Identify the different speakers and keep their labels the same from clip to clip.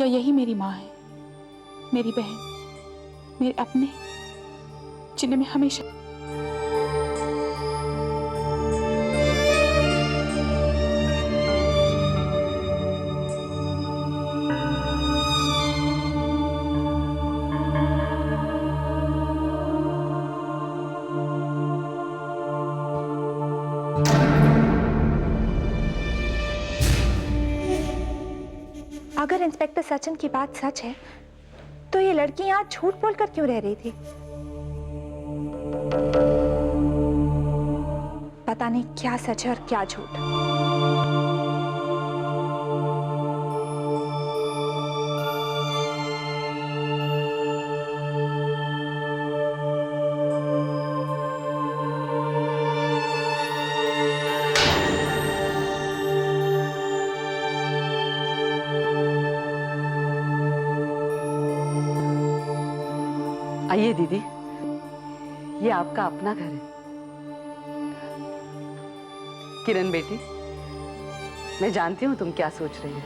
Speaker 1: क्या यही मेरी माँ है, मेरी बहन, मेरे अपने, जिन्हें मैं हमेशा
Speaker 2: अगर इंस्पेक्टर सचिन की बात सच है तो ये लड़की यहाँ झूठ बोलकर क्यों रह रही थी? पता नहीं क्या सच है और क्या झूठ।
Speaker 3: आइए दीदी, ये आपका अपना घर है। किरण बेटी, मैं जानती हूं तुम क्या सोच रही हो,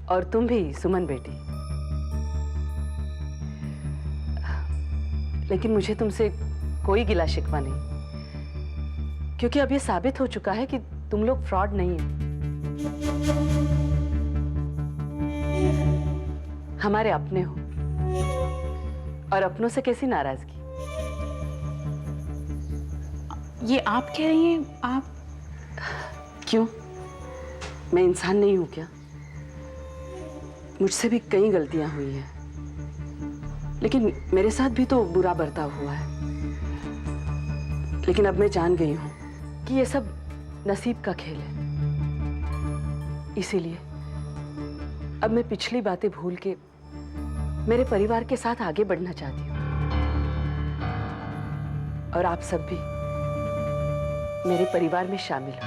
Speaker 3: और तुम भी सुमन बेटी। लेकिन मुझे तुमसे कोई गिला शिकवा नहीं, क्योंकि अब ये साबित हो चुका है कि तुम लोग फ्रॉड नहीं हो, हमारे अपने हो। और अपनों से कैसी नाराजगी?
Speaker 1: ये आप कह रही हैं? आप
Speaker 3: क्यों, मैं इंसान नहीं हूं क्या? मुझसे भी कई गलतियां हुई हैं, लेकिन मेरे साथ भी तो बुरा बर्ताव हुआ है। लेकिन अब मैं जान गई हूं कि ये सब नसीब का खेल है। इसीलिए अब मैं पिछली बातें भूल के मेरे परिवार के साथ आगे बढ़ना चाहती हूँ। और आप सब भी मेरे परिवार में शामिल हो।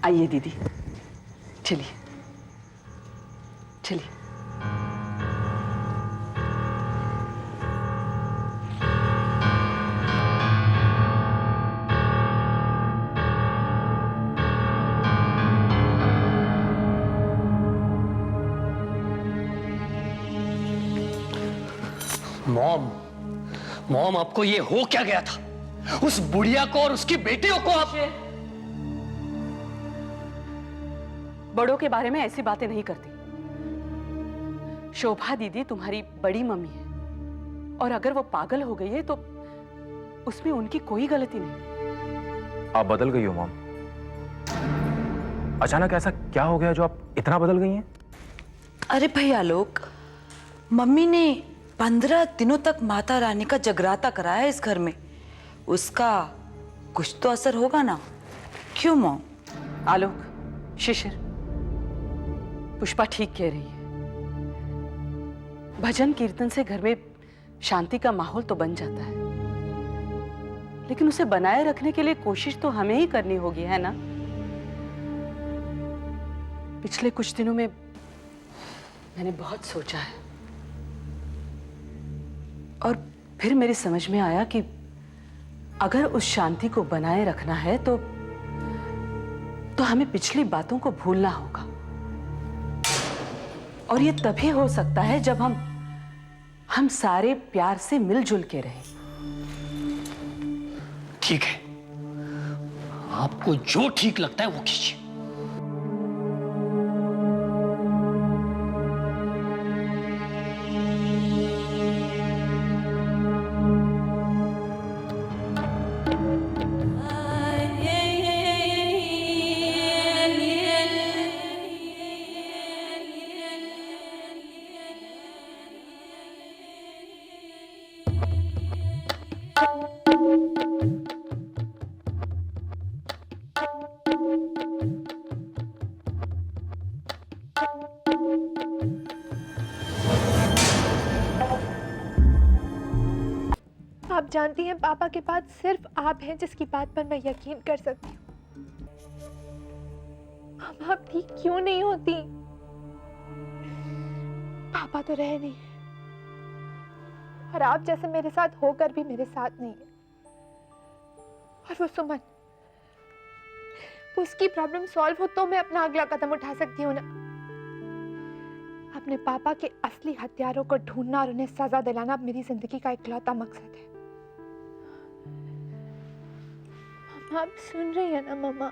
Speaker 3: आइए दीदी, चलिए चलिए।
Speaker 4: मॉम, मॉम आपको ये हो क्या गया था? उस बुढ़िया को और उसकी बेटियों को आप...
Speaker 3: बड़ों के बारे में ऐसी बातें नहीं करती। शोभा दीदी तुम्हारी बड़ी मम्मी है, और अगर वो पागल हो गई है तो उसमें उनकी कोई गलती नहीं।
Speaker 5: आप बदल गई हो मॉम। अचानक ऐसा क्या हो गया जो आप इतना बदल गई हैं?
Speaker 6: अरे भैया लोग, मम्मी ने 15 दिनों तक माता रानी का जगराता कराया इस घर में। उसका कुछ तो असर होगा ना, क्यों मॉम?
Speaker 3: आलोक, शिशिर, पुष्पा ठीक कह रही है। भजन कीर्तन से घर में शांति का माहौल तो बन जाता है, लेकिन उसे बनाए रखने के लिए कोशिश तो हमें ही करनी होगी, है ना? पिछले कुछ दिनों में मैंने बहुत सोचा है, और फिर मेरी समझ में आया कि अगर उस शांति को बनाए रखना है तो हमें पिछली बातों को भूलना होगा। और ये तभी हो सकता है जब हम सारे प्यार से मिलजुल के रहें।
Speaker 4: ठीक है, आपको जो ठीक लगता है वो कीजिए।
Speaker 2: आप जानती हैं पापा के पास सिर्फ आप हैं जिसकी बात पर मैं यकीन कर सकती हूँ। मामा आप ठीक क्यों नहीं होती? पापा तो रहे नहीं और आप जैसे मेरे साथ होकर भी मेरे साथ नहीं है। और वो सुमन, उसकी प्रॉब्लम सॉल्व हो तो मैं अपना अगला कदम उठा सकती हूँ ना। अपने पापा के असली हत्यारों को ढूंढना और उन्हें सजा दिलाना अब मेरी जिंदगी का इकलौता मकसद है। मामा आप सुन रही है ना मामा?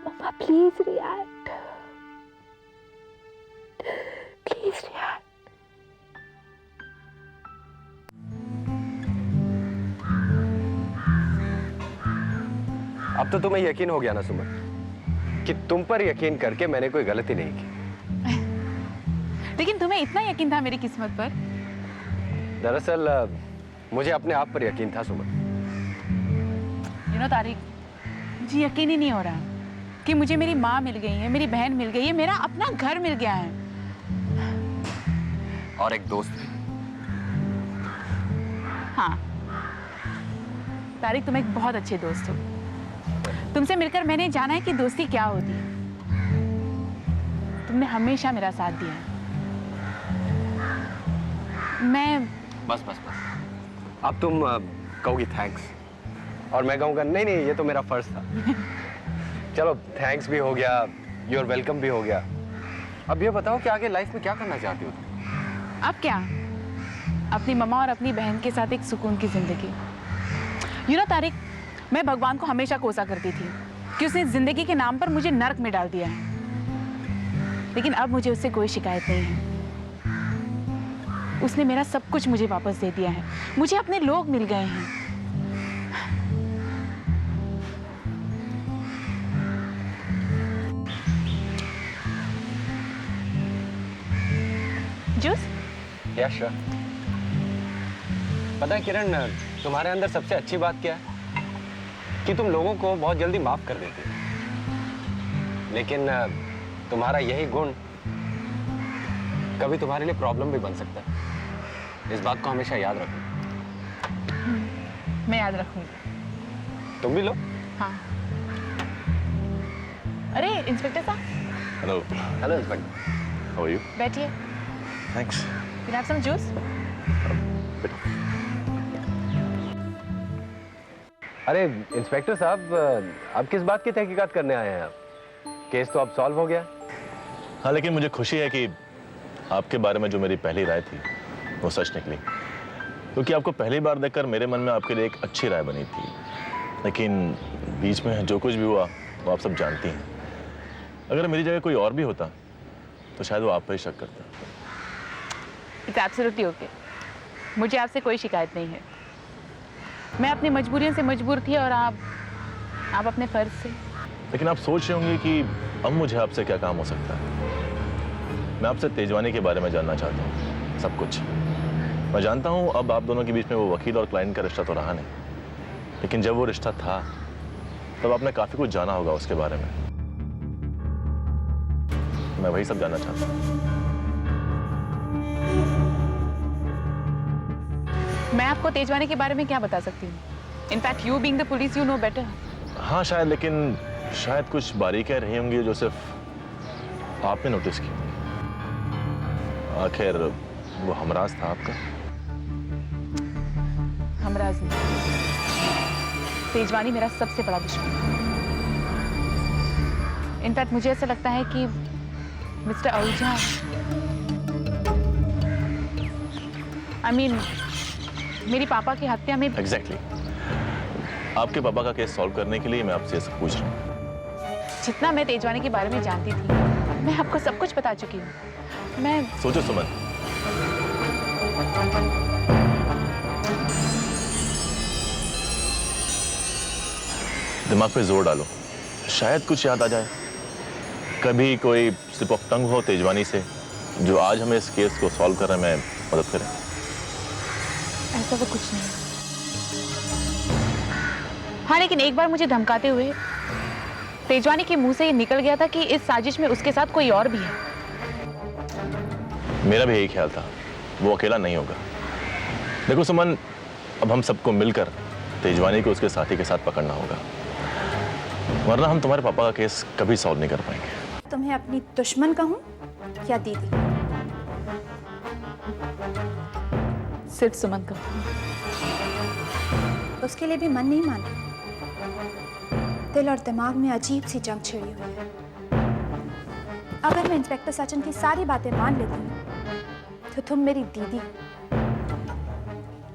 Speaker 2: मामा प्लीज रिएक्ट, प्लीज रिएक्ट।
Speaker 7: अब तो तुम्हें यकीन हो गया ना सुमन कि तुम पर यकीन करके मैंने कोई गलती नहीं की।
Speaker 1: लेकिन तुम्हें इतना यकीन था मेरी किस्मत पर?
Speaker 7: दरअसल मुझे अपने आप पर यकीन था सुमन।
Speaker 1: तारिक, मुझे यकीन ही नहीं हो रहा कि मुझे मेरी माँ मिल गई है, मेरी बहन मिल गई है, मेरा अपना घर मिल गया है
Speaker 7: और एक दोस्त भी।
Speaker 1: हाँ तारिक, तुम एक बहुत अच्छे दोस्त हो। तुमसे मिलकर मैंने जाना है कि दोस्ती क्या होती है। तुमने हमेशा मेरा साथ दिया है। मैं
Speaker 7: बस बस बस, अब तुम कहोगी थैंक्स और मैं कहूँगा नहीं नहीं, ये तो मेरा फर्ज था। चलो थैंक्स भी हो गया, योर वेलकम भी हो गया। अब ये बताओ कि आगे लाइफ में क्या करना चाहती हो तुम?
Speaker 1: अब क्या, अपनी मम्मा और अपनी बहन के साथ एक सुकून की जिंदगी। तारिक, मैं भगवान को हमेशा कोसा करती थी कि उसने जिंदगी के नाम पर मुझे नर्क में डाल दिया है, लेकिन अब मुझे उससे कोई शिकायत नहीं है। उसने मेरा सब कुछ मुझे वापस दे दिया है। मुझे अपने लोग मिल गए हैं। जूस?
Speaker 7: या श्योर। पता है किरण, तुम्हारे अंदर सबसे अच्छी बात क्या है कि तुम लोगों को बहुत जल्दी माफ कर देती हो, लेकिन तुम्हारा यही गुण कभी तुम्हारे लिए प्रॉब्लम भी बन सकता है। इस बात को हमेशा याद रखो।
Speaker 1: मैं याद रखूंगी।
Speaker 7: तुम भी लो।
Speaker 1: हाँ। अरे इंस्पेक्टर साहब।
Speaker 7: Hello. Hello inspector, how are you?
Speaker 1: बैठिए।
Speaker 7: Thanks.
Speaker 1: Can I have some juice?
Speaker 7: अरे इंस्पेक्टर साहब, अब किस बात की तहकीकात करने आए हैं आप? केस तो अब सॉल्व हो गया।
Speaker 8: हाँ, लेकिन मुझे खुशी है कि आपके बारे में जो मेरी पहली राय थी वो सच निकली, क्योंकि आपको पहली बार देखकर मेरे मन में आपके लिए एक अच्छी राय बनी थी। लेकिन बीच में जो कुछ भी हुआ वो आप सब जानती हैं। अगर मेरी जगह कोई और भी होता तो शायद वो आप पर ही शक करता।
Speaker 1: It's absolutely okay. मुझे आपसे कोई शिकायत नहीं है। मैं अपनी मजबूरियों से मजबूर थी और आप अपने फर्ज से।
Speaker 8: लेकिन आप सोच रहे होंगे कि अब मुझे आपसे क्या काम हो सकता है। मैं आपसे तेजवानी के बारे में जानना चाहता हूँ, सब कुछ। मैं जानता हूँ अब आप दोनों के बीच में वो वकील और क्लाइंट का रिश्ता तो रहा नहीं, लेकिन जब वो रिश्ता था तब आपने काफी कुछ जाना होगा उसके बारे में। मैं वही सब जानना चाहता हूँ।
Speaker 1: मैं आपको तेजवानी के बारे में क्या बता सकती हूँ? In fact you being the police, you know better.
Speaker 8: हाँ शायद, लेकिन शायद कुछ बारीकियां रही होंगी जो सिर्फ आपने नोटिस की। आखिर वो हमराज था आपका।
Speaker 1: हमराज नहीं, तेजवानी मेरा सबसे बड़ा दुश्मन है। इनफैक्ट मुझे ऐसा लगता है कि मिस्टर आहूजा, मेरी पापा की हत्या में।
Speaker 8: एग्जैक्टली। आपके पापा का केस सॉल्व करने के लिए मैं आपसे सब पूछ रहा हूँ।
Speaker 1: जितना मैं तेजवानी के बारे में जानती थी, मैं आपको सब कुछ बता चुकी हूँ। मैं
Speaker 8: सोचो सुमन, दिमाग पे जोर डालो, शायद कुछ याद आ जाए। कभी कोई स्लिप ऑफ टंग हो तेजवानी से जो आज हमें इस केस को सॉल्व करने में मदद करे।
Speaker 1: ऐसा तो कुछ नहीं। हाँ, लेकिन एक बार मुझे धमकाते हुए तेजवानी के मुंह से ये निकल गया था कि इस साजिश में उसके साथ कोई और भी है।
Speaker 8: मेरा भी यही ख्याल था, वो अकेला नहीं होगा। देखो सुमन, अब हम सबको मिलकर तेजवानी को उसके साथी के साथ पकड़ना होगा। वरना हम तुम्हारे पापा का केस कभी सॉल्व नहीं कर पाएंगे।
Speaker 2: तुम्हें अपनी दुश्मन कहूँ या दीदी?
Speaker 1: सिर्फ सुमन का।
Speaker 2: उसके लिए भी मन नहीं माना। दिल और दिमाग में अजीब सी जंग छिड़ी हुई है। अगर मैं इंस्पेक्टर सचिन की सारी बातें मान लेती हूँ तो तुम मेरी दीदी हो,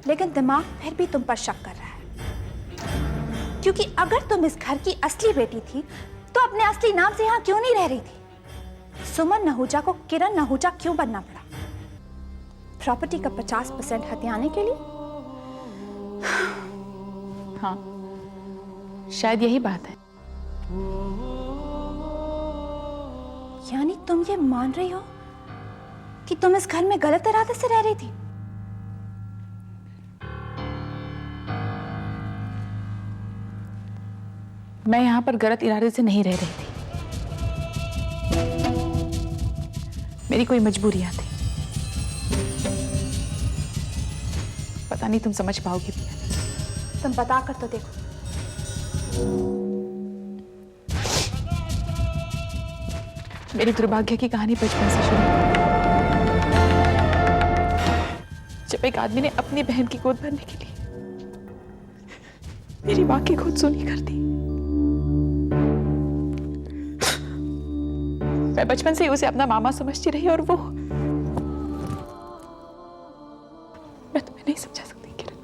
Speaker 2: लेकिन दिमाग फिर भी तुम पर शक कर रहा है, क्योंकि अगर तुम इस घर की असली बेटी थी तो अपने असली नाम से यहाँ क्यों नहीं रह रही थी? सुमन नहूजा को किरण नहूजा क्यों बनना पड़ा? प्रॉपर्टी का 50% हथियाने के लिए?
Speaker 1: हाँ, शायद यही बात है।
Speaker 2: यानी तुम ये मान रही हो कि तुम इस घर में गलत इरादे से रह रही थी?
Speaker 1: मैं यहाँ पर गलत इरादे से नहीं रह रही थी। मेरी कोई मजबूरियां थी। पता नहीं तुम समझ पाओगी भी।
Speaker 2: तुम बता कर तो देखो।
Speaker 1: मेरी दुर्भाग्य की कहानी बचपन से शुरू हुई। जब एक आदमी ने अपनी बहन की गोद भरने के लिए मेरी मां की गोद सूनी कर दी। मैं बचपन से ही उसे अपना मामा समझती रही और वो मैं तुम्हें नहीं समझा सकती किरण।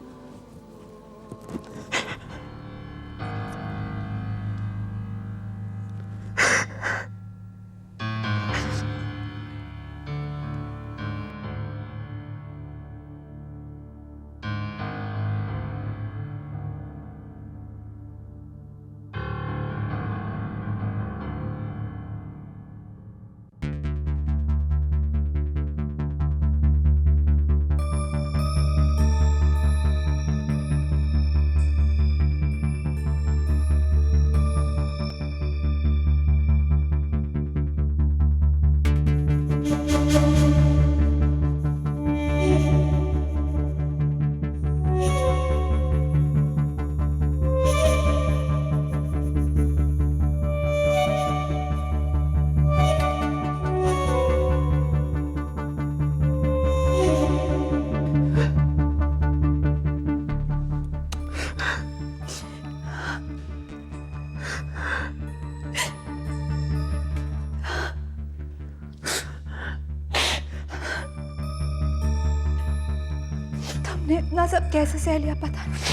Speaker 2: तुमने इतना सब कैसे सह लिया पता नहीं,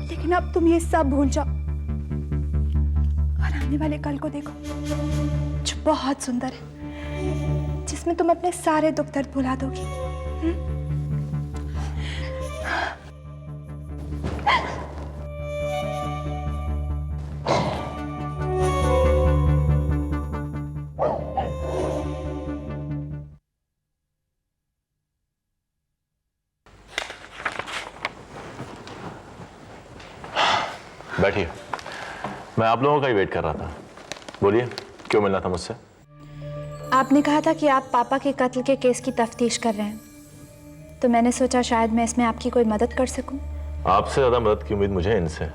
Speaker 2: लेकिन अब तुम ये सब भूल जाओ और आने वाले कल को देखो जो बहुत सुंदर है, जिसमें तुम अपने सारे दुख दर्द भुला दोगी।
Speaker 8: बैठिए, मैं आप लोगों का ही वेट कर रहा था। बोलिए, क्यों मिलना था मुझसे?
Speaker 2: आपने कहा था कि आप पापा के कत्ल के केस की तफ्तीश कर रहे हैं, तो मैंने सोचा शायद मैं इसमें आपकी कोई मदद कर सकूं।
Speaker 8: आपसे ज्यादा मदद की उम्मीद मुझे इनसे,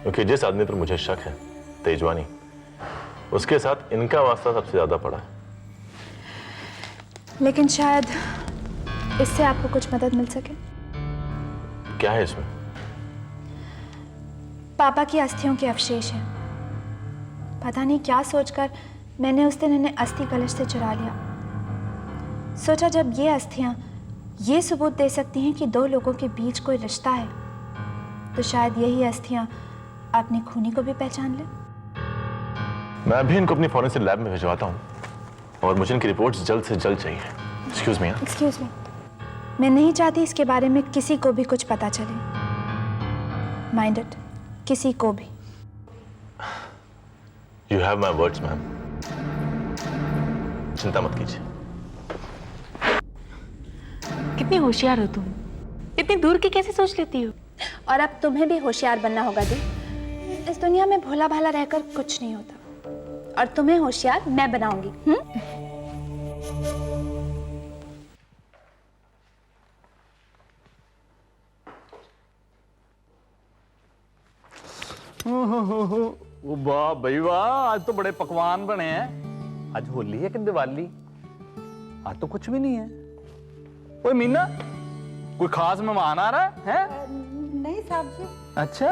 Speaker 8: क्योंकि जिस आदमी पर मुझे शक है, तेजवानी, उसके साथ इनका वास्ता सबसे ज्यादा पड़ा है।
Speaker 2: लेकिन शायद इससे आपको कुछ मदद मिल सके।
Speaker 8: क्या है इसमें?
Speaker 2: पापा की अस्थियों के अवशेष हैं। पता नहीं क्या सोचकर मैंने उस दिन इन्हें अस्थि कलश से चुरा लिया। सोचा जब ये अस्थियां ये सबूत दे सकती हैं कि दो लोगों के बीच कोई रिश्ता है, तो शायद यही अस्थियां अपने खूनी को भी पहचान ले।
Speaker 8: मैं अभी इनको अपनी फॉरेंसिक लैब में भिजवाता हूँ और मुझे इनकी रिपोर्ट्स जल्द से जल्द चाहिए। Excuse me.
Speaker 2: एक्सक्यूज मी, मैं नहीं चाहती इसके बारे में किसी को भी कुछ पता चले। माइंड इट, किसी को भी।
Speaker 8: You have my words ma'am, चिंता मत कीजिए।
Speaker 1: कितनी होशियार हो तुम, इतनी दूर की कैसे सोच लेती हो?
Speaker 2: और अब तुम्हें भी होशियार बनना होगा दी। इस दुनिया में भोला भाला रहकर कुछ नहीं होता, और तुम्हें होशियार मैं बनाऊंगी।
Speaker 9: वाह भाई वाह, आज तो बड़े पकवान बने हैं। आज होली है कि दिवाली? आज तो कुछ भी नहीं है। ओए मीना, कोई खास मेहमान आ रहा है?
Speaker 10: नहीं साहब जी।
Speaker 9: अच्छा।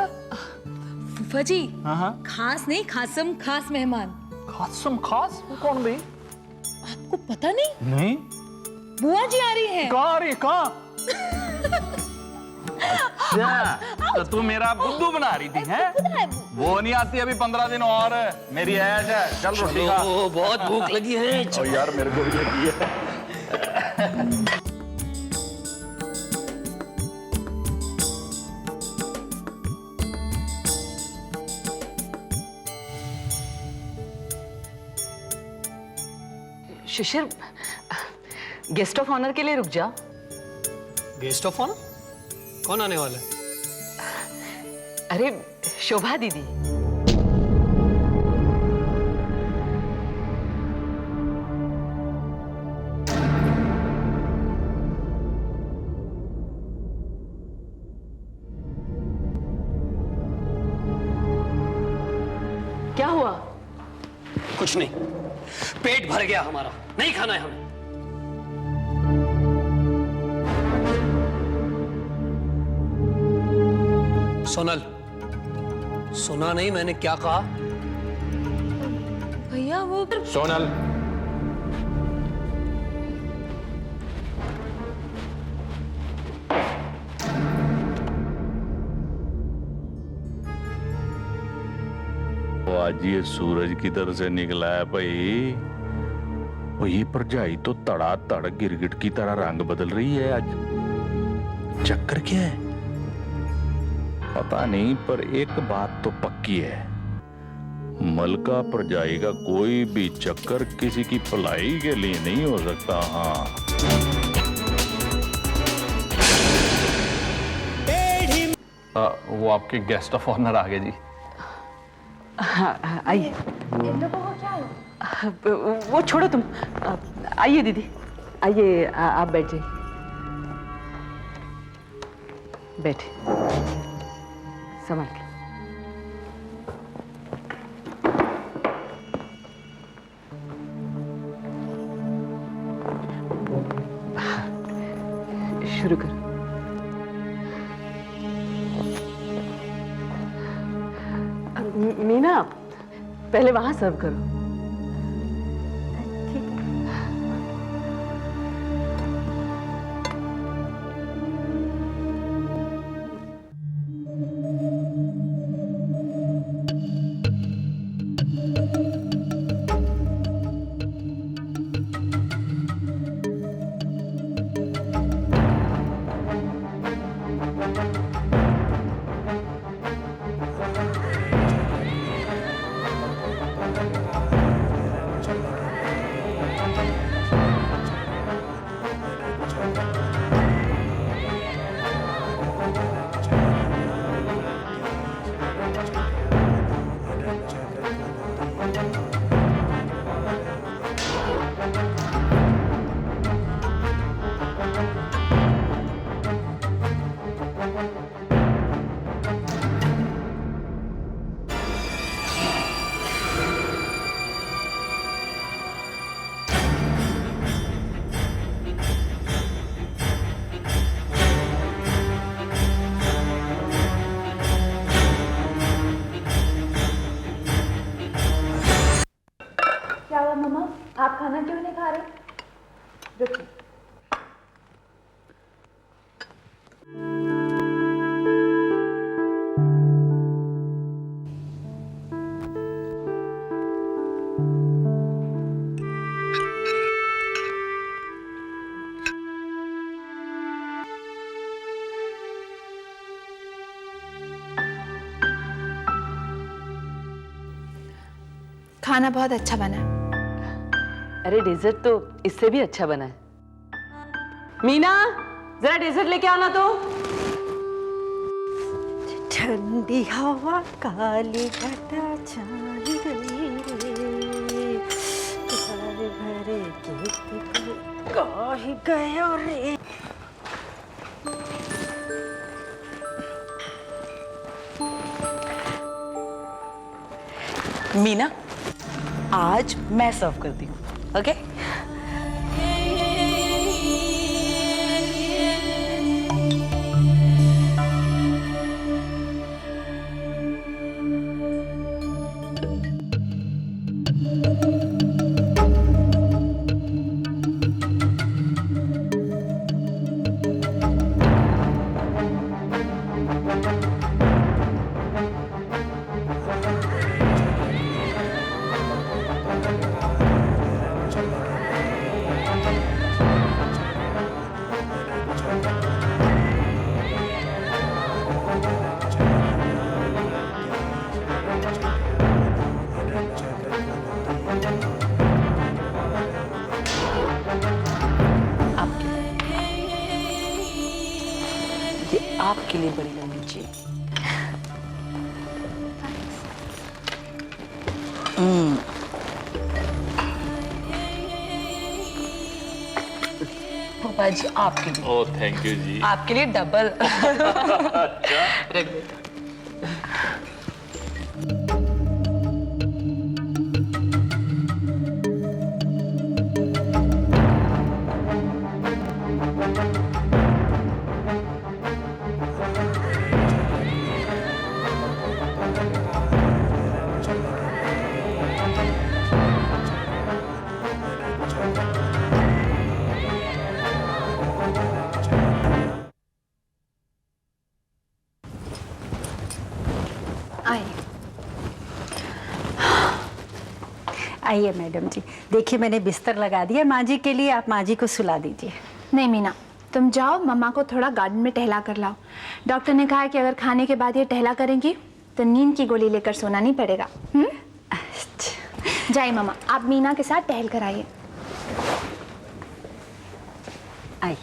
Speaker 10: फूफा जी,
Speaker 9: हाँ,
Speaker 10: खास नहीं, खासम खास मेहमान।
Speaker 9: खासम खास? वो कौन भाई?
Speaker 10: आपको पता नहीं?
Speaker 9: नहीं।
Speaker 10: बुआ जी आ रही है।
Speaker 9: कहाँ आ रही? कहाँ? अच्छा, तो तू मेरा बुद्धू बना रही थी, हैं? वो नहीं आती अभी 15 दिन और, मेरी ऐश है। चल रोटी खा।
Speaker 4: बहुत भूख लगी है।
Speaker 9: ओ यार मेरे को भी लगी है।
Speaker 3: शिशिर, गेस्ट ऑफ ऑनर के लिए रुक जा।
Speaker 4: Guest of honour? कौन आने वाला है?
Speaker 3: अरे शोभा दीदी। क्या हुआ?
Speaker 4: कुछ नहीं, पेट भर गया हमारा, नहीं खाना है हमें। सोनल, सुना नहीं मैंने क्या कहा?
Speaker 10: भैया वो
Speaker 5: सोनल,
Speaker 11: वो आज ये सूरज की तरफ से निकला है भाई। वो ये भरजाई तो तड़ा तड़ गिरगिट की तरह रंग बदल रही है आज। चक्कर क्या है पता नहीं, पर एक बात तो पक्की है, मलका भरजाई का कोई भी चक्कर किसी की भलाई के लिए नहीं हो सकता। हाँ,
Speaker 9: वो आपके गेस्ट ऑफ ऑनर आ गए जी।
Speaker 3: हाँ, आइए।
Speaker 2: इन लोगों को क्या है?
Speaker 3: वो छोड़ो तुम, आइए दीदी, आइए, आप बैठ जाइए, बैठे, संभाल के। शुरू करो। मीना, पहले वहां सर्व करो।
Speaker 2: क्या हुआ मम्मा, आप खाना क्यों नहीं खा रहे? रुकिए। खाना बहुत अच्छा बना है।
Speaker 3: अरे डेजर्ट तो इससे भी अच्छा बना है। मीना, जरा डेजर्ट लेके आना तो।
Speaker 10: ठंडी हवा काली घटा छाई गई रे, भरे भरे गीत कहीं गयो रे।
Speaker 6: मीना, आज मैं सर्व करती हूँ, ओके? आपके लिए बड़ी लंबी चेन। पापा जी आपके लिए।
Speaker 8: ओह थैंक यू जी।
Speaker 6: आपके लिए डबल। रख देता।
Speaker 10: आइए मैडम जी, देखिए मैंने बिस्तर लगा दिया माँ जी के लिए, आप माँ जी को सुला दीजिए।
Speaker 2: नहीं मीना, तुम जाओ मम्मा को थोड़ा गार्डन में टहला कर लाओ। डॉक्टर ने कहा है कि अगर खाने के बाद ये टहला करेंगी तो नींद की गोली लेकर सोना नहीं पड़ेगा। जाइए मम्मा, आप मीना के साथ टहल कर आइए।
Speaker 10: आइए।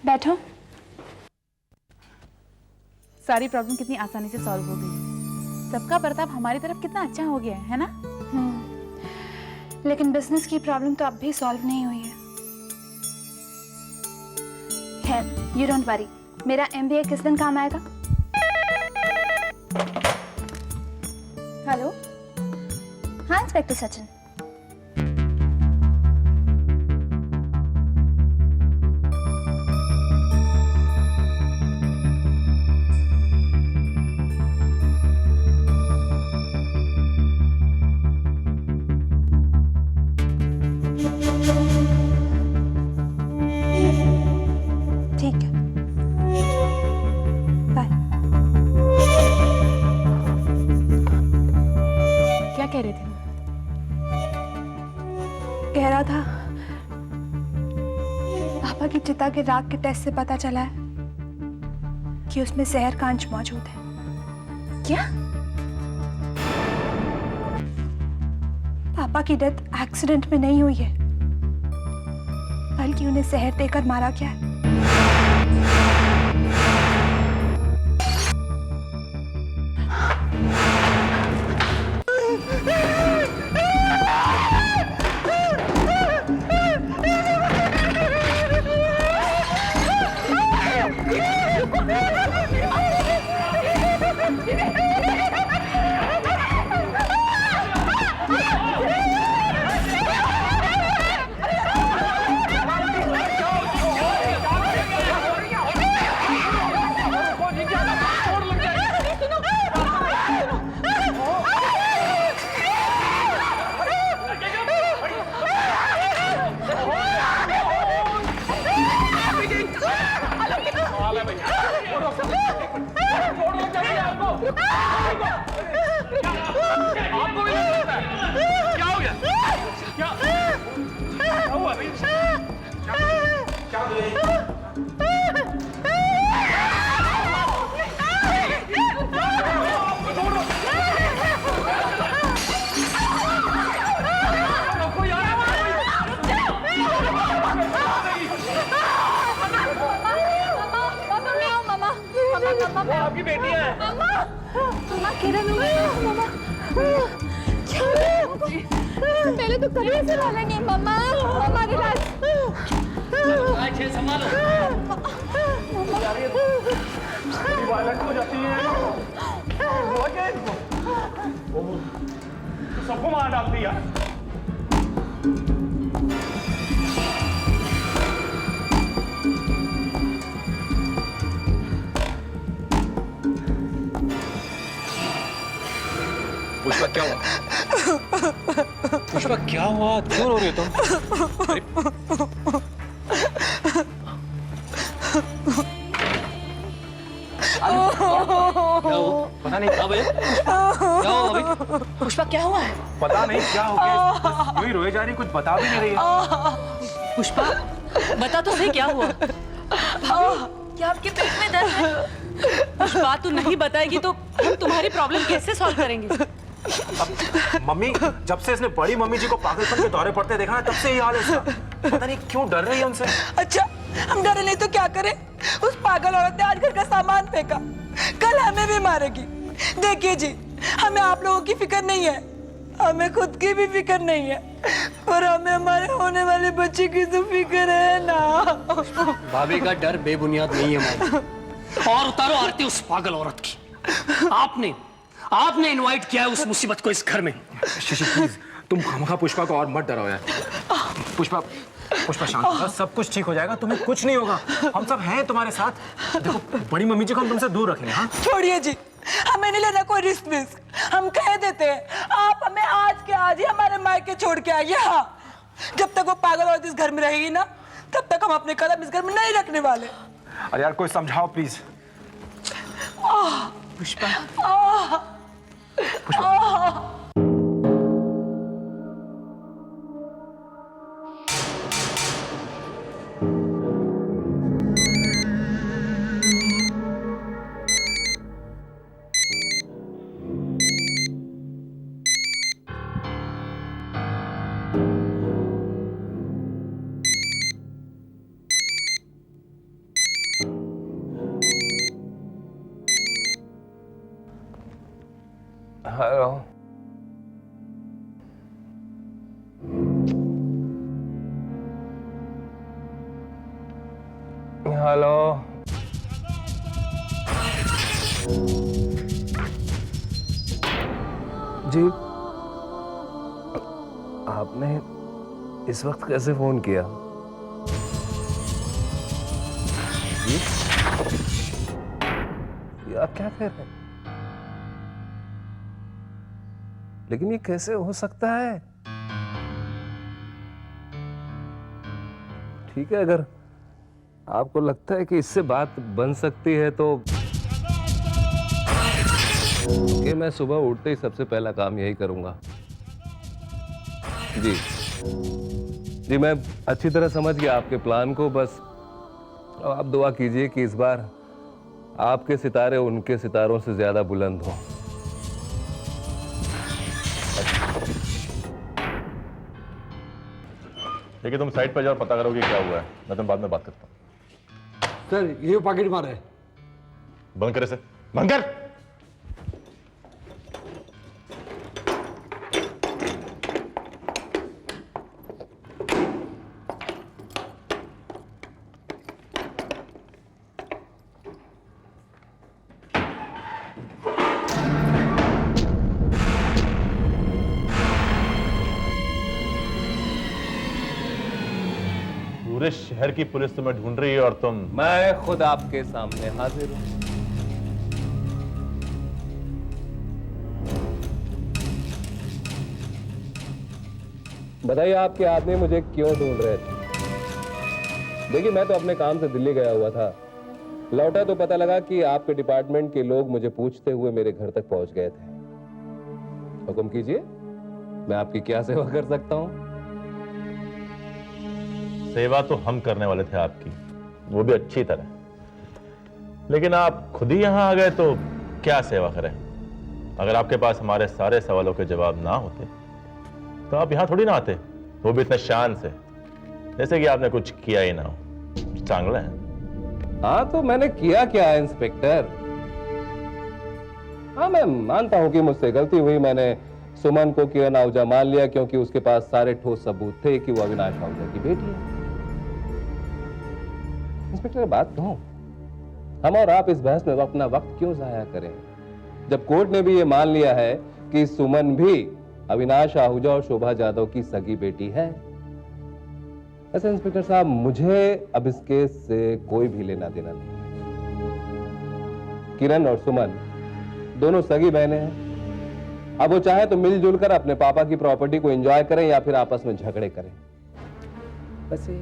Speaker 2: बैठो।
Speaker 1: सारी प्रॉब्लम कितनी आसानी से सॉल्व हो गई। सबका बर्ताव हमारी तरफ कितना अच्छा हो गया है ना?
Speaker 2: लेकिन बिजनेस की प्रॉब्लम तो अब भी सॉल्व नहीं हुई है। खैर, यू डोंट वरी, मेरा एमबीए किस दिन काम आएगा? हेलो, हाँ इंस्पेक्टर सचिन। ठीक है, बाय।
Speaker 1: क्या कह रहे थे?
Speaker 2: कह रहा था पापा की चिता के राख के टेस्ट से पता चला है कि उसमें जहर का अंश मौजूद है।
Speaker 1: क्या?
Speaker 2: पापा की डेथ एक्सीडेंट में नहीं हुई है, बल्कि उन्हें जहर देकर मारा गया है।
Speaker 9: आपकी बेटी है।
Speaker 2: मम्मा किरण हो गई। मम्मा क्या हो गया? पहले तो करीब से ला लेंगे। मम्मा, मम्मा रिलैक्स।
Speaker 4: संभालो।
Speaker 9: वायलेंट हो जाती है। हुआ क्या इसको? तो सबको मार डालती यार।
Speaker 5: पुष्पा क्या हुआ? पुष्पा क्या हुआ? क्यों रो रही हो तुम? अरे, पता नहीं क्या भैया, क्या हुआ भाई?
Speaker 1: पुष्पा क्या हुआ है?
Speaker 5: पता नहीं क्या हो गया, बस यूं ही रोए जा रही, कुछ बता भी नहीं रही है।
Speaker 1: पुष्पा बता तो सही क्या हुआ? क्या आपके पेट में दर्द है? पुष्पा तू नहीं बताएगी तो हम तुम्हारी प्रॉब्लम कैसे सॉल्व करेंगे?
Speaker 5: अब मम्मी, जब से इसने बड़ी मम्मी जी को पागलपन के दौरे पड़ते देखा ना, तब से ये हाल है इसका। पता नहीं क्यों डर रही है उनसे।
Speaker 6: अच्छा, हम डरे नहीं तो क्या करें? उस पागल औरत ने आज घर का सामान फेंका, कल हमें भी मारेगी। देखिए जी, हमें आप लोगों की फिक्र नहीं है, हमें खुद की भी फिक्र नहीं है, पर हमें हमारे होने वाले बच्चे की तो फिक्र है ना।
Speaker 4: भाभी का डर बेबुनियाद नहीं है मॉम। और उतारो आरती उस पागल औरत की। आपने इनवाइट किया है उस मुसीबत को इस घर में।
Speaker 5: शशि प्लीज, तुम खामखा पुष्पा को और मत डराओ यार। पुष्पा शांत हो, सब कुछ ठीक हो जाएगा, तुम्हें कुछ नहीं होगा, हम सब हैं तुम्हारे साथ। देखो, बड़ी मम्मी जी को हम तुमसे दूर रखेंगे। हाँ
Speaker 6: छोड़िए जी, हमें नहीं लेना कोई रिस्क। हम कह देते हैं आप हमें आज के आज ही हमारे मायके छोड़ के आइए। हाँ, जब तक वो पागल औरत इस घर में रहेगी ना, तब तक हम अपने कदम इस घर में नहीं रखने वाले।
Speaker 5: अरे यार कोई समझाओ प्लीज।
Speaker 1: पुष्पा
Speaker 7: हेलो, हेलो, जी आपने इस वक्त कैसे फोन किया? ये आप क्या कह रहे हैं? लेकिन ये कैसे हो सकता है? ठीक है, अगर आपको लगता है कि इससे बात बन सकती है तो कि मैं सुबह उठते ही सबसे पहला काम यही करूंगा। जी मैं अच्छी तरह समझ गया आपके प्लान को। बस आप दुआ कीजिए कि इस बार आपके सितारे उनके सितारों से ज्यादा बुलंद हों।
Speaker 8: देखिए, तुम साइड पर जाओ, पता करो कि क्या हुआ है। मैं तुम बाद में बात करता हूँ।
Speaker 4: सर ये पॉकेट मार है।
Speaker 8: बंद कर इसे, बंद कर। पूरे शहर की पुलिस तुम्हें ढूंढ रही है और तुम।
Speaker 7: मैं खुद आपके सामने हाजिर हूं। बताइए, आपके आदमी मुझे क्यों ढूंढ रहे थे? देखिए, मैं तो अपने काम से दिल्ली गया हुआ था। लौटा तो पता लगा कि आपके डिपार्टमेंट के लोग मुझे पूछते हुए मेरे घर तक पहुंच गए थे। हुक्म कीजिए, मैं आपकी क्या सेवा कर सकता हूं?
Speaker 8: सेवा तो हम करने वाले थे आपकी, वो भी अच्छी तरह, लेकिन आप खुद ही यहां आ गए तो क्या सेवा करें? अगर आपके पास हमारे सारे सवालों के जवाब ना होते तो आप यहां थोड़ी ना आते, वो भी इतने शान से, जैसे कि आपने कुछ किया ही ना हो। चांगला है।
Speaker 7: हाँ, तो मैंने किया क्या है इंस्पेक्टर? हाँ, मैं मानता हूं कि मुझसे गलती हुई। मैंने सुमन को किरण आहूजा मान लिया क्योंकि उसके पास सारे ठोस सबूत थे कि वो अविनाश आहूजा की बेटी है। इंस्पेक्टर, बात कहूं, हम और आप इस बहस में अपना वक्त क्यों जाया करें, जब कोर्ट ने भी ये मान लिया है कि सुमन भी अविनाश आहूजा और शोभा जाधव की सगी बेटी है। ऐसे इंस्पेक्टर साहब, मुझे अब इस केस से कोई भी लेना देना नहीं है। किरण और सुमन दोनों सगी बहनें हैं। अब वो चाहे तो मिलजुल कर अपने पापा की प्रॉपर्टी को एंजॉय करें या फिर आपस में झगड़े करें। वैसे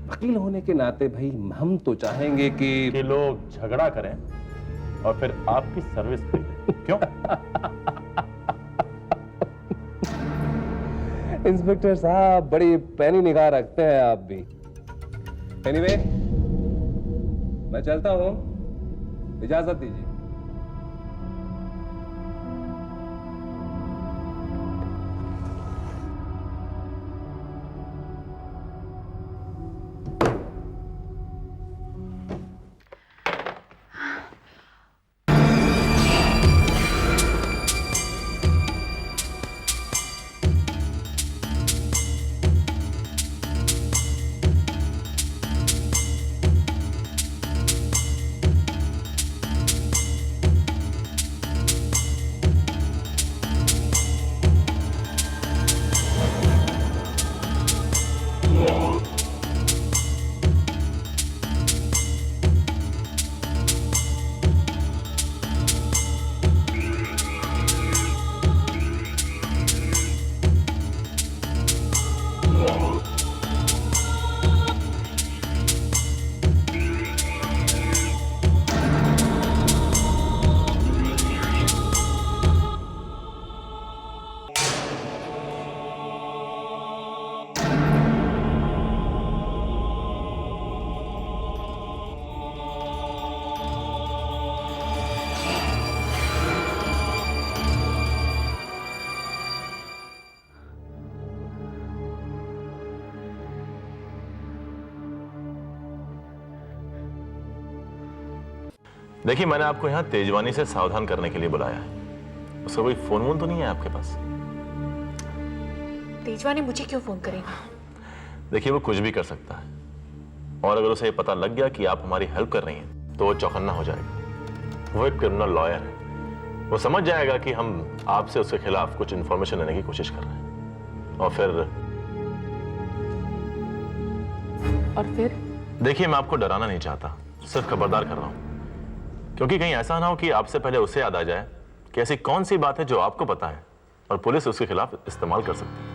Speaker 7: वकील होने के नाते भाई हम तो चाहेंगे कि
Speaker 8: लोग झगड़ा करें और फिर आपकी सर्विस खरीदें। क्यों?
Speaker 7: इंस्पेक्टर साहब, बड़ी पैनी निगाह रखते हैं आप भी। एनीवे, मैं चलता हूं, इजाजत दीजिए।
Speaker 8: देखिए, मैंने आपको यहाँ तेजवानी से सावधान करने के लिए बुलाया है। उसका कोई फोन वोन तो नहीं है आपके पास?
Speaker 1: तेजवानी मुझे क्यों फोन करेगा?
Speaker 8: देखिए, वो कुछ भी कर सकता है और अगर उसे ये पता लग गया कि आप हमारी हेल्प कर रही हैं तो वो चौकन्ना हो जाएगा। वो एक क्रिमिनल लॉयर है, वो समझ जाएगा कि हम आपसे उसके खिलाफ कुछ इंफॉर्मेशन लेने की कोशिश कर रहे हैं। और फिर देखिए, मैं आपको डराना नहीं चाहता, सिर्फ खबरदार कर रहा हूं, क्योंकि कहीं ऐसा ना हो कि आपसे पहले उसे याद आ जाए कि ऐसी कौन सी बात है जो आपको पता है और पुलिस उसके खिलाफ इस्तेमाल कर सकती है।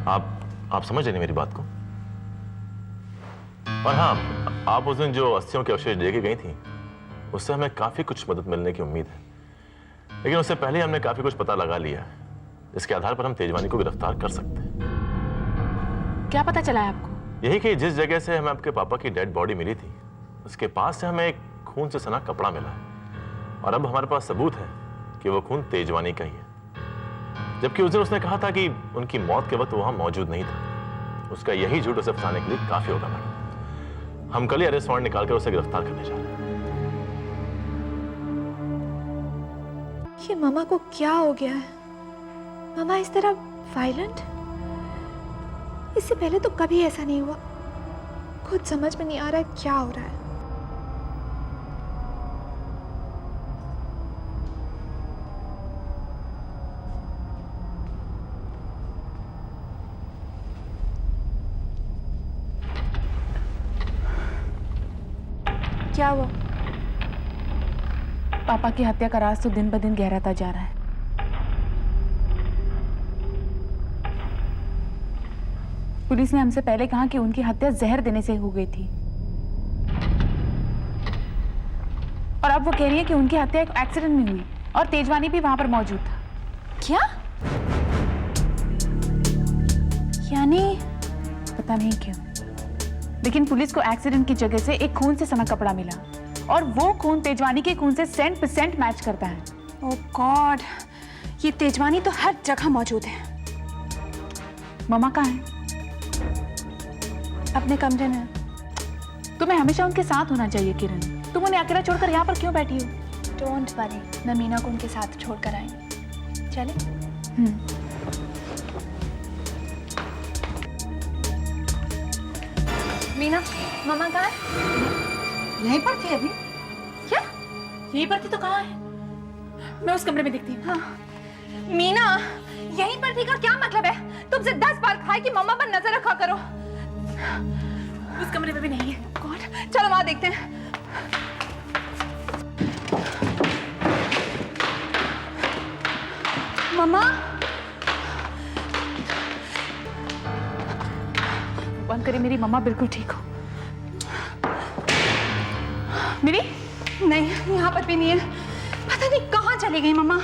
Speaker 8: आप समझ रहे हैं मेरी बात को? और हाँ, आप उस दिन जो अस्थियों के अवशेष दे के गई थी, उससे हमें काफी कुछ मदद मिलने की उम्मीद है, लेकिन उससे पहले हमने काफी कुछ पता लगा लिया है, जिसके आधार पर हम तेजवानी को गिरफ्तार कर सकते हैं।
Speaker 1: क्या पता चला है आपको?
Speaker 8: यही कि जिस जगह से हमें आपके पापा की डेड बॉडी मिली थी, उसके पास से हमें एक खून से सना कपड़ा मिला है और अब हमारे पास सबूत है कि वो खून तेजवानी का ही है। जबकि उस दिन उसने कहा था कि उनकी मौत के वक्त वहां मौजूद नहीं था। उसका यही झूठ उसे फंसाने के लिए काफी होगा मैडम। हम कल ही अरेस्ट वारंट निकालकर उसे गिरफ्तार करने जा रहे हैं।
Speaker 2: ये मामा को क्या हो गया है? मामा इस तरह वायलेंट? इससे पहले तो कभी ऐसा नहीं हुआ। खुद समझ में नहीं आ रहा है क्या हो रहा है। क्या हुआ?
Speaker 1: पापा की हत्या का राज तो दिन ब दिन गहराता जा रहा है। पुलिस ने हमसे पहले कहा कि उनकी हत्या जहर देने से हो गई थी, और अब वो कह रही है कि उनकी हत्या एक एक्सीडेंट में हुई और तेजवानी भी वहां पर मौजूद था।
Speaker 2: क्या? यानी
Speaker 1: पता नहीं क्यों, लेकिन पुलिस को एक्सीडेंट की जगह से एक खून से सना कपड़ा मिला और वो खून तेजवानी के खून से 100% मैच करता है।
Speaker 2: ओह गॉड, ये तेजवानी तो हर जगह मौजूद है।
Speaker 1: मम्मा कहाँ है?
Speaker 2: अपने कमरे में।
Speaker 1: तुम्हें हमेशा उनके साथ होना चाहिए किरण। तुम उन्हें अकेला छोड़कर यहाँ पर क्यों बैठी हो?
Speaker 2: डोंट वरी, मैं मीना को उनके साथ छोड़कर आएंगे। चले? मीना, मामा कहाँ है?
Speaker 10: यहीं पर थी अभी?
Speaker 1: क्या यहीं पर थी तो कहाँ है? मैं उस कमरे में दिखती हूँ।
Speaker 2: हाँ। मीना, यहीं पर थी का क्या मतलब है? तुमसे 10 बार कहा है कि मम्मा पर नजर रखा करो।
Speaker 1: उस कमरे में भी नहीं है।
Speaker 2: कौन? चलो वहां देखते हैं। मम्मा,
Speaker 1: बंद करिए, मेरी मम्मा बिल्कुल ठीक हो। मेरी
Speaker 2: नहीं, यहाँ पर भी नहीं है। पता नहीं कहाँ चली गई मम्मा।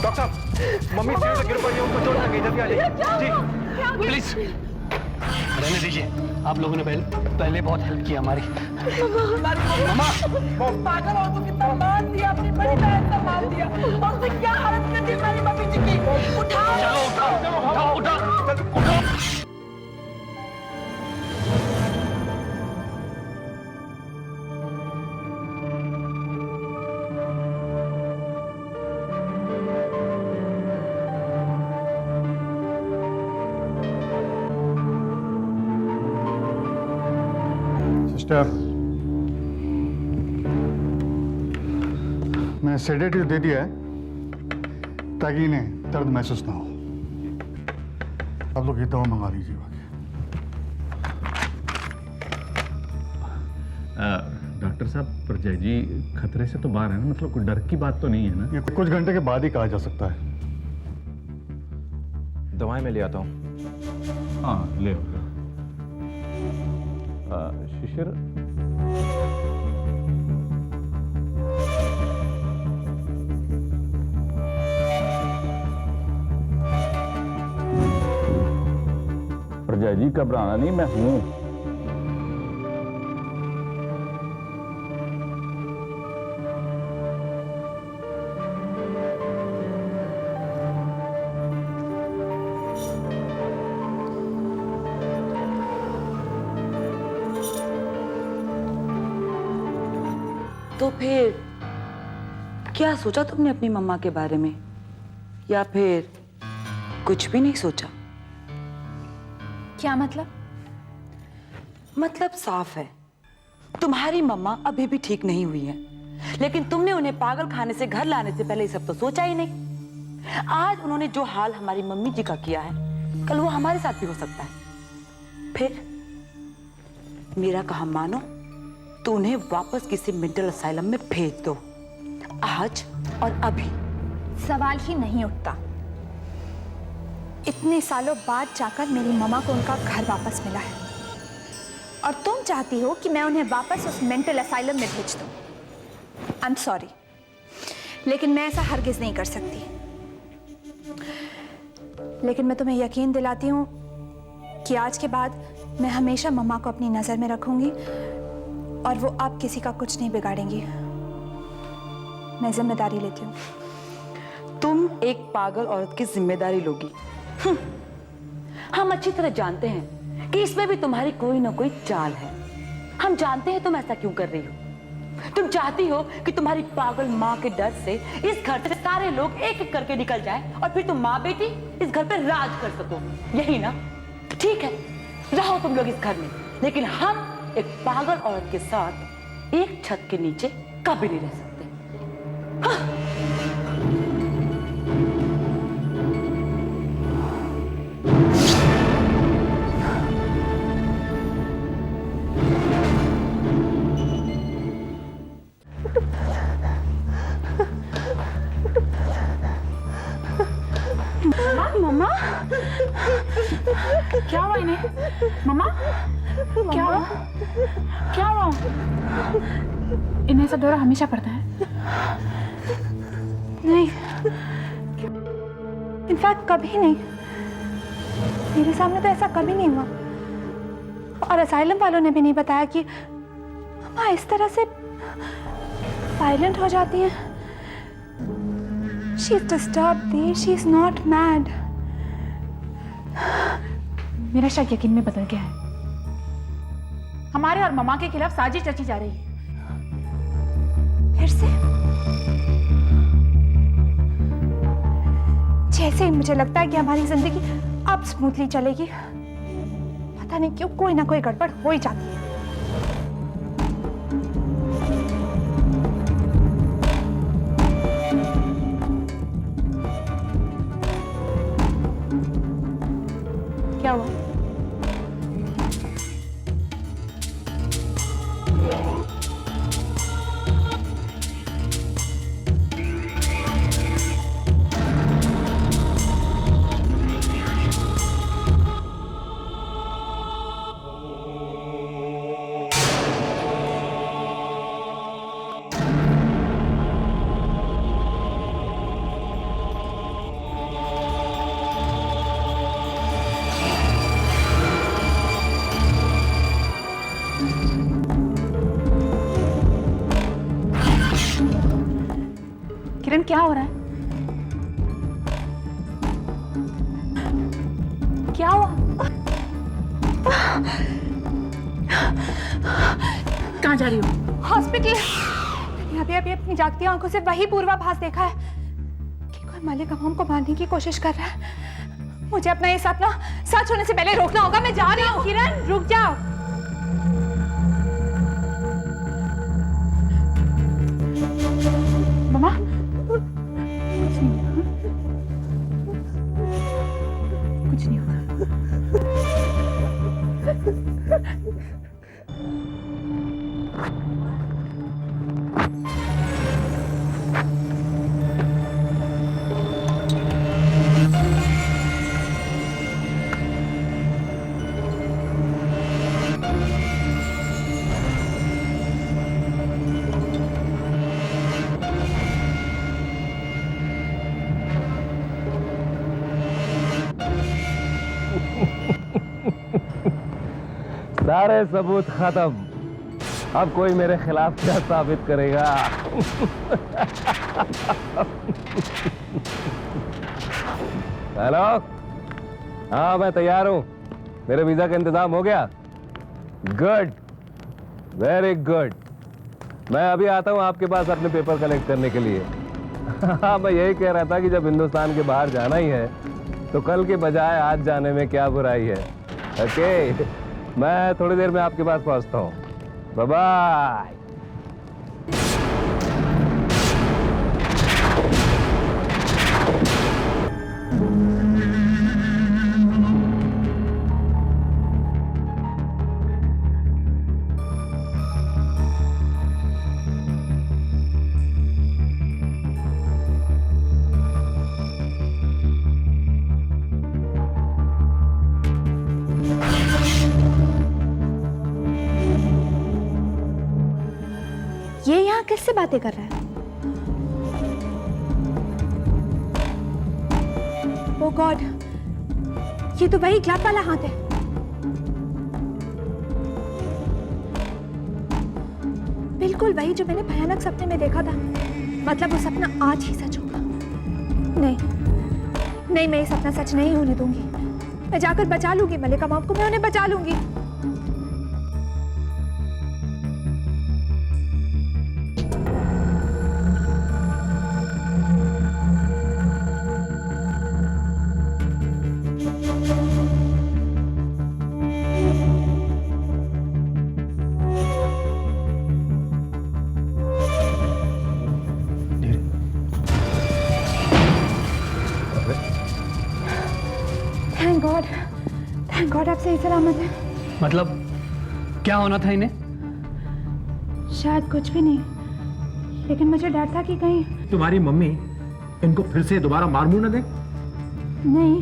Speaker 7: डॉक्टर, मम्मी सीढ़ी से गिर पड़ी है, उनको चोट लग गई, जल्दी आ जाइए। जी
Speaker 4: प्लीज रहने दीजिए। आप लोगों ने पहले बहुत हेल्प की हमारी।
Speaker 6: मम्मा पागल औरत को कितना मार दिया, अपनी बड़ी बहन का मार दिया, और उसने क्या हालत कर दी हमारी मम्मी जी की। उठाओ,
Speaker 4: चलो उठाओ, उठाओ।
Speaker 12: सिस्टर, मैं सेडेटिव दे दिया है ताकि इन्हें दर्द महसूस ना हो। आप लोग ये दवा मंगा लीजिए।
Speaker 11: डॉक्टर साहब, परजय जी खतरे से तो बाहर है ना, मतलब कोई डर की बात तो नहीं है ना?
Speaker 12: ये कुछ घंटे के बाद ही कहा जा सकता है।
Speaker 5: दवाएं मैं ले आता हूँ।
Speaker 11: हाँ ले।
Speaker 5: शिशिर,
Speaker 11: परजय जी घबराना नहीं, मैं हूं।
Speaker 6: तो फिर क्या सोचा तुमने अपनी मम्मा के बारे में, या फिर कुछ भी नहीं सोचा?
Speaker 2: क्या मतलब?
Speaker 6: मतलब साफ है, तुम्हारी मम्मा अभी भी ठीक नहीं हुई है, लेकिन तुमने उन्हें पागल खाने से घर लाने से पहले ये सब तो सोचा ही नहीं। आज उन्होंने जो हाल हमारी मम्मी जी का किया है, कल वो हमारे साथ भी हो सकता है। फिर मेरा कहा मानो तो उन्हें वापस किसी मेंटल असाइलम में भेज दो, आज और अभी।
Speaker 2: सवाल ही नहीं उठता। इतने सालों बाद जाकर मेरी मम्मा को उनका घर वापस मिला है, और तुम चाहती हो कि मैं उन्हें वापस उस मेंटल असाइलम में भेज दूं। आई एम सॉरी, लेकिन मैं ऐसा हरगिज नहीं कर सकती। लेकिन मैं तुम्हें यकीन दिलाती हूँ कि आज के बाद मैं हमेशा मम्मा को अपनी नज़र में रखूंगी, और वो आप किसी का कुछ नहीं बिगाड़ेंगी। मैं जिम्मेदारी लेती हूँ।
Speaker 6: तुम एक पागल औरत की जिम्मेदारी लोगी? हम अच्छी तरह जानते हैं कि इसमें भी तुम्हारी कोई ना कोई चाल है। हम जानते हैं तुम ऐसा क्यों कर रही हो। तुम चाहती हो कि तुम्हारी पागल माँ के डर से इस घर से सारे लोग एक एक करके निकल जाएं, और फिर तुम माँ बेटी इस घर पे राज कर सको, यही ना? ठीक है, रहो तुम लोग इस घर में, लेकिन हम एक पागल औरत के साथ एक छत के नीचे कभी नहीं रह सकते।
Speaker 1: मम्मा, क्या हुआ इन्हें? मम्मा, क्या हुआ? क्या हुआ? इन्हें ऐसा दौरा हमेशा पड़ता है?
Speaker 2: नहीं, इनफैक्ट कभी नहीं। मेरे सामने तो ऐसा कभी नहीं हुआ। और असाइलम वालों ने भी नहीं बताया कि मम्मा इस तरह से वायलेंट हो जाती हैं। She is disturbed, Dee. She is not mad.
Speaker 1: मेरा शक यकीन में बदल गया है। हमारे और मम्मा के खिलाफ साजिश रची जा रही है।
Speaker 2: फिर से? जैसे ही मुझे लगता है कि हमारी जिंदगी अब स्मूथली चलेगी, पता नहीं क्यों कोई ना कोई गड़बड़ हो ही जाती है।
Speaker 1: क्या हुआ? किरण, क्या हो रहा है? क्या हुआ? कहाँ जा रही हो?
Speaker 2: हॉस्पिटल। मैंने अभी अपनी जागती आंखों से वही पूर्वाभास देखा है कि कोई मलिक अमोम को मारने की कोशिश कर रहा है। मुझे अपना ये सपना सच होने से पहले रोकना होगा। मैं जा रही हूँ। किरण, रुक जाओ।
Speaker 1: मम्मा, कुछ नहीं होगा।
Speaker 7: सारे सबूत खत्म। अब कोई मेरे खिलाफ क्या साबित करेगा? हेलो, हाँ मैं तैयार हूँ। मेरे वीजा का इंतजाम हो गया? Good, very good. मैं अभी आता हूँ आपके पास अपने पेपर कलेक्ट करने के लिए। हाँ, मैं यही कह रहा था कि जब हिंदुस्तान के बाहर जाना ही है तो कल के बजाय आज जाने में क्या बुराई है। ओके, मैं थोड़ी देर में आपके पास पहुंचता हूँ। Bye bye.
Speaker 2: ये यहाँ किससे बातें कर रहा है? ओ गॉड, ये तो वही क्लब वाला हाथ है। बिल्कुल वही जो मैंने भयानक सपने में देखा था। मतलब वो सपना आज ही सच होगा। नहीं नहीं, मैं ये सपना सच नहीं होने दूंगी। मैं जाकर बचा लूंगी मलिक अमोम को। मैं उन्हें बचा लूंगी। गॉड आप सही सलामत है।
Speaker 4: मतलब क्या होना था इन्हें?
Speaker 2: शायद कुछ भी नहीं, लेकिन मुझे डर था कि कहीं
Speaker 5: तुम्हारी मम्मी इनको फिर से दोबारा मार मुंह न दे।
Speaker 2: नहीं,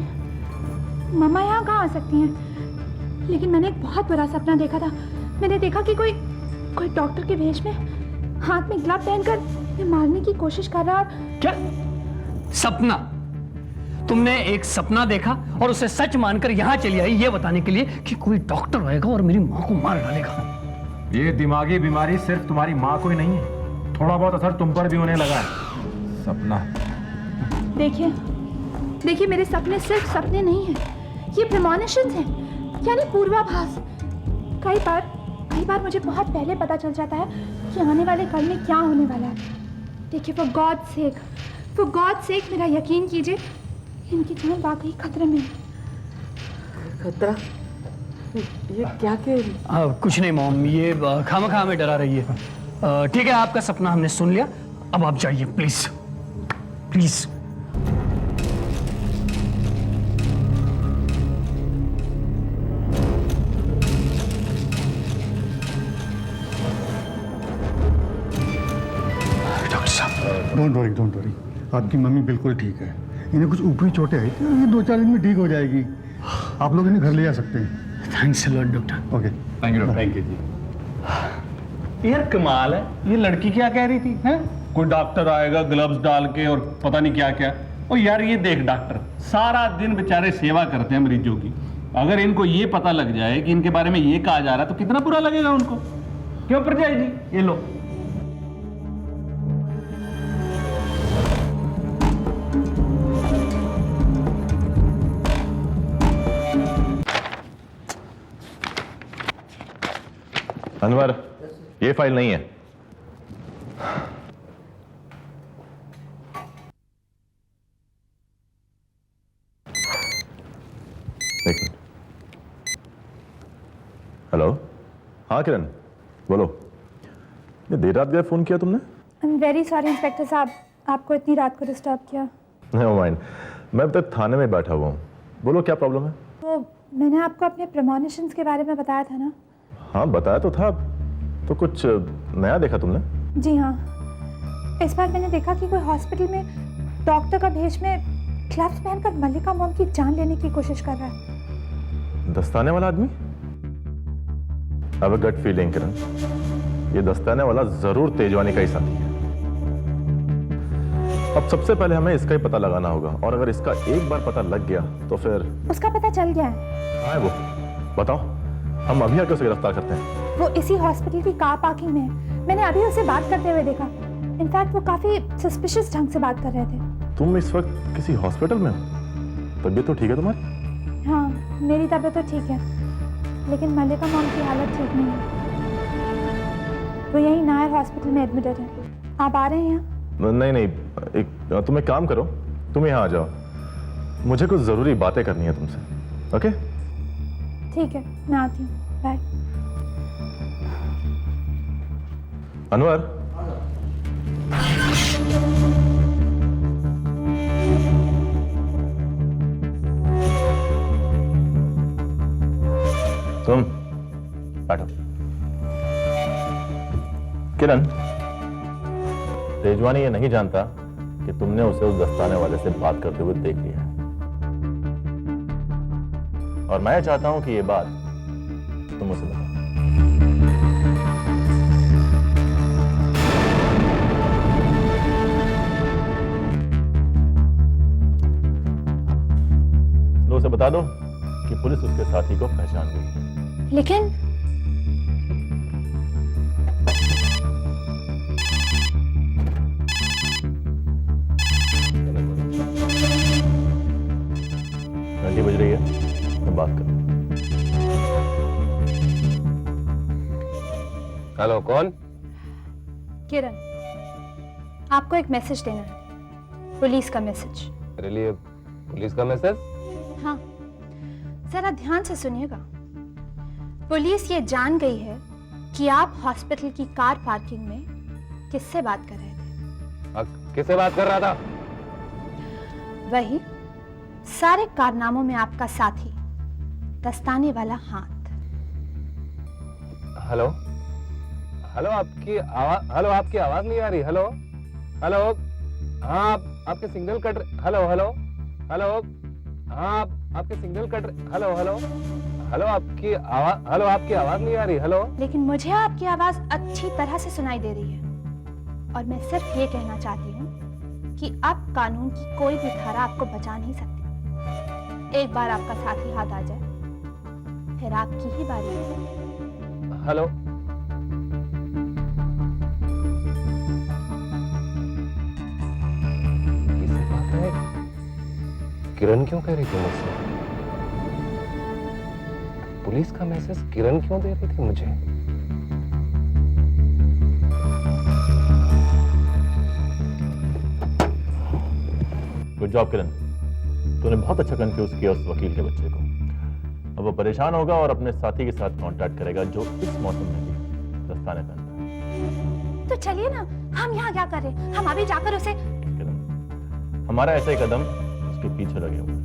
Speaker 2: मम्मा यहाँ कहाँ आ सकती हैं? लेकिन मैंने एक बहुत बुरा सपना देखा था। मैंने देखा कि कोई डॉक्टर के भेष में हाथ में ग्लव पहनकर मैं मारने की कोशिश कर रहा।
Speaker 4: क्या सपना? तुमने एक सपना देखा और उसे सच मानकर यहाँ चली आई ये बताने के लिए कि कोई डॉक्टर आएगा और मेरी माँ को मार डालेगा?
Speaker 5: ये दिमागी बीमारी सिर्फ तुम्हारी माँ को ही नहीं है, थोड़ा बहुत असर तुम पर भी होने लगा है। सपना।
Speaker 2: देखिए मेरे सपने सिर्फ सपने नहीं हैं, ये प्रेमोनिशंस हैं, यानी पूर्वाभास। कई बार मुझे बहुत पहले पता चल जाता है कि आने वाले कल में क्या होने वाला है। देखिए फॉर गॉड सेक मेरा यकीन कीजिए, इनकी जान वाकई खतरे में है।
Speaker 3: खतरा? ये क्या के?
Speaker 4: कुछ नहीं मॉम, ये खामखा हमें डरा रही है। ठीक है, आपका सपना हमने सुन लिया, अब आप जाइए प्लीज प्लीज। डॉक्टर साहब।
Speaker 12: डोंट वरी, आपकी मम्मी बिल्कुल ठीक है। इन्हें कुछ ऊपरी चोटें आई थी, ये 2-4 दिन में ठीक हो जाएगी। आप लोग इन्हें घर ले जा सकते हैं।
Speaker 4: Thanks a lot doctor.
Speaker 12: Okay,
Speaker 9: thank you ji. यार कमाल है, ये लड़की क्या कह रही थी? हैं? कोई डॉक्टर आएगा ग्लव्स डाल के और पता नहीं क्या क्या। और यार ये देख, डॉक्टर सारा दिन बेचारे सेवा करते हैं मरीजों की। अगर इनको ये पता लग जाए कि इनके बारे में ये कहा जा रहा है तो कितना बुरा लगेगा उनको। क्यों परजाई जी? ये लो।
Speaker 8: अनवर, ये फाइल नहीं है। एक मिनट। हेलो, हाँ किरण बोलो। ये देर रात गए फोन किया तुमने?
Speaker 2: I am very sorry inspector साहब, आपको इतनी रात को डिस्टर्ब किया।
Speaker 8: नो माइंड, मैं अब तक थाने में बैठा हुआ हूँ। बोलो क्या प्रॉब्लम है?
Speaker 2: तो मैंने आपको अपने प्रेमोनिशंस के बारे में बताया था ना?
Speaker 8: हाँ बताया तो था, तो कुछ नया देखा तुमने?
Speaker 2: जी हाँ, इस बार मैंने देखा कि कोई हॉस्पिटल में डॉक्टर का भेष में ग्लव्स पहनकर मल्लिका मॉम की जान लेने की कोशिश कर रहा है।
Speaker 8: दस्ताने वाला आदमी? अब गट फीलिंग किरण, ये दस्ताने वाला जरूर तेजवानी का ही साथी है। अब सबसे पहले हमें इसका ही पता लगाना होगा, और अगर इसका एक बार पता लग गया तो फिर।
Speaker 2: उसका पता चल गया है।
Speaker 8: हाँ वो बताओ, हम अभी आके उसे गिरफ्तार करते हैं।
Speaker 2: वो इसी हॉस्पिटल की कार पार्किंग में है, मैंने अभी उसे बात करते हुए देखा। इनफैक्ट वो काफी सस्पिशियस ढंग से बात कर रहे थे। तुम
Speaker 8: इस वक्त किसी हॉस्पिटल में हो? तबीयत तो ठीक है तुम्हारी?
Speaker 2: हाँ मेरी तबीयत तो ठीक है, लेकिन मल्लिका मॉम की हालत ठीक नहीं है। वो यही नायर हॉस्पिटल में एडमिटेड है। आप आ रहे हैं यहाँ?
Speaker 8: नहीं, तुम एक काम करो, तुम यहाँ आ जाओ, मुझे कुछ जरूरी बातें करनी है तुमसे। ओके
Speaker 2: ठीक है, मैं आती हूँ। बाय।
Speaker 8: अनवर, तुम बैठो। किरण, तेजवानी ये नहीं जानता कि तुमने उसे उस दस्ताने वाले से बात करते हुए देख लिया, और मैं चाहता हूं कि ये बात तुम उसे बताओ। लो उसे बता दो कि पुलिस उसके साथी को पहचान गई।
Speaker 2: लेकिन
Speaker 8: घंटी बज रही है, मैं बात कर।
Speaker 7: हेलो, कौन?
Speaker 2: किरण, आपको एक मैसेज देना है, पुलिस का मैसेज।
Speaker 7: मेरे लिए पुलिस का मैसेज?
Speaker 2: हाँ, जरा ध्यान से सुनिएगा। पुलिस ये जान गई है कि आप हॉस्पिटल की कार पार्किंग में किससे बात कर रहे थे।
Speaker 7: किससे बात कर रहा था?
Speaker 2: वही सारे कारनामों में आपका साथी दस्ताने वाला हाथ।
Speaker 7: हेलो हेलो, आपकी आवाज नहीं आ रही। हेलो हेलो, हाँ आपके सिग्नल कट रहे। हेलो हेलो हेलो, हाँ आपके सिग्नल कट रहे। हेलो हेलो हेलो, आपकी आवाज नहीं आ रही। हेलो।
Speaker 2: लेकिन मुझे आपकी आवाज अच्छी तरह से सुनाई दे रही है और मैं सिर्फ ये कहना चाहती हूँ कि अब कानून की कोई भी धारा आपको बचा नहीं सकती। एक बार आपका साथी हाथ आ जाए फिर आपकी ही बारी है।
Speaker 7: हेलो, इसी बात है, किरण क्यों कह रही थी मुझसे? पुलिस का मैसेज किरण क्यों दे रही थी मुझे?
Speaker 8: गुड जॉब किरण, तूने बहुत अच्छा कंफ्यूज किया उस वकील के बच्चे को। अब वो परेशान होगा और अपने साथी के साथ कांटेक्ट करेगा जो इस मौसम में भी दस्ताने पहनता है।
Speaker 2: तो चलिए ना, हम यहाँ क्या कर रहे हैं? हम अभी जाकर उसे।
Speaker 8: किरण, हमारा ऐसा ही कदम उसके पीछे लगे हुए हैं।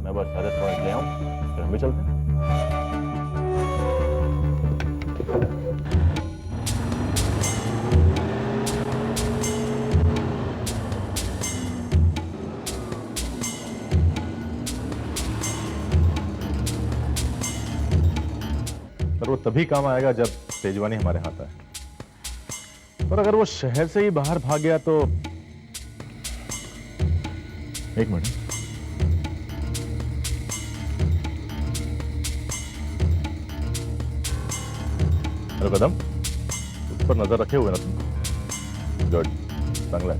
Speaker 8: मैं बस सारे पॉइंट ले आऊं फिर हम भी चलते हैं। पर वो तभी काम आएगा जब तेजवानी हमारे हाथ आए। और अगर वो शहर से ही बाहर भाग गया तो एक मिनट, हेलो कदम, उस पर नजर रखे हुए ना तुम? गुड, चांगला है।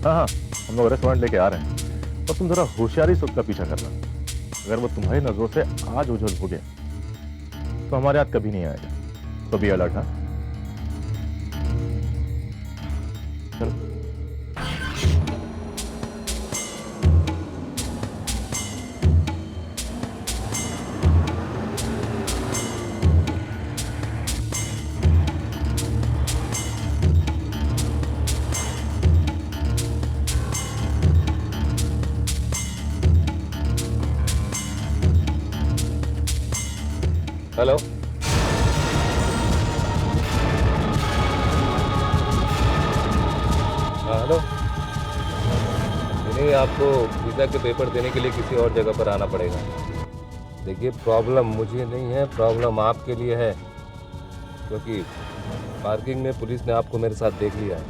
Speaker 8: हाँ हाँ, हम लोग रेस्टोरेंट लेके आ रहे हैं और तुम जरा होशियारी से उसका पीछा करना। अगर वो तुम्हारी नजरों से आज उजल हो गया तो हमारे हाथ कभी नहीं आएगा। तो बी अलर्ट। हाँ चलो।
Speaker 7: हेलो, हाँ हेलो। नहीं, आपको वीज़ा के पेपर देने के लिए किसी और जगह पर आना पड़ेगा। देखिए, प्रॉब्लम मुझे नहीं है, प्रॉब्लम आपके लिए है, क्योंकि पार्किंग में पुलिस ने आपको मेरे साथ देख लिया है।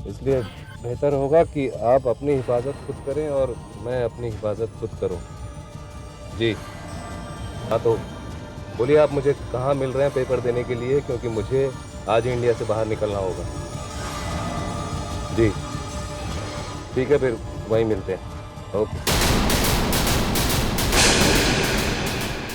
Speaker 7: इसलिए बेहतर होगा कि आप अपनी हिफाजत खुद करें और मैं अपनी हिफाजत खुद करूं। जी हाँ, तो बोलिए आप मुझे कहाँ मिल रहे हैं पेपर देने के लिए, क्योंकि मुझे आज ही इंडिया से बाहर निकलना होगा। जी ठीक है, फिर वहीं मिलते हैं। ओके।